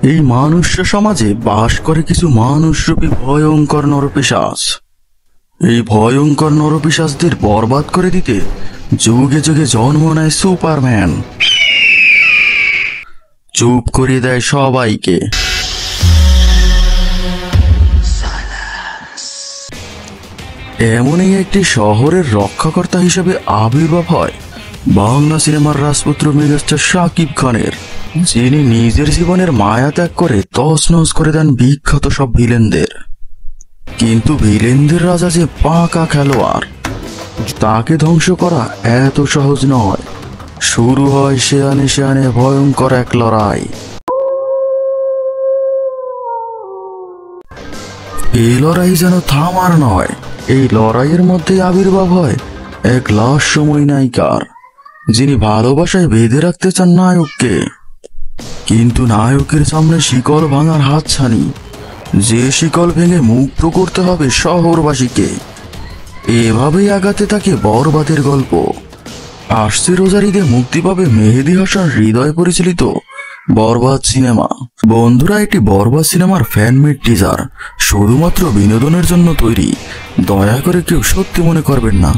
এই মানুষ্য সমাজে বাস করে কিছু মানুষরূপী ভয়ঙ্কর নরপিশাচ। এই ভয়ঙ্কর নরপিশাচদের বরবাদ করে দিতে যুগে যুগে জন্ম নেয় সুপারম্যান, চুপ করিয়ে দেয় সবাইকে। এমনই একটি শহরের রক্ষাকর্তা হিসেবে আবির্ভাব হয় বাংলা সিনেমার রাজপুত্র মেগাস্টার শাকিব খানের, যিনি নিজের জীবনের মায়া ত্যাগ করে তছনছ করে দেন বিখ্যাত সব ভিলেনদের। কিন্তু ভিলেনদের রাজা যে পাকা খেলোয়াড়, তাকে ধ্বংস করা এত সহজ নয়। শুরু হয় শেয়ানে শেয়ানে ভয়ঙ্কর এক লড়াই। এই লড়াই যেন থামার নয়। এই লড়াইয়ের মধ্যে আবির্ভাব হয় এক লাশময়ী নায়িকার, যিনি ভালোবাসায় বেঁধে রাখতে চান নায়ককে, কিন্তু নায়কের সামনে শিকল ভাঙার হাতছানি, যে শিকল ভেঙে মুক্ত করতে হবে শহরবাসীকে। এভাবেই আগাতে থাকে বরবাদের গল্প। আসছে রোজার ঈদে মুক্তি পাবে মেহেদী হাসান হৃদয় পরিচালিত বরবাদ সিনেমা। বন্ধুরা, একটি বরবাদ সিনেমার ফ্যানমেড টিজার শুধুমাত্র বিনোদনের জন্য তৈরি। দয়া করে কেউ সত্যি মনে করবেন না।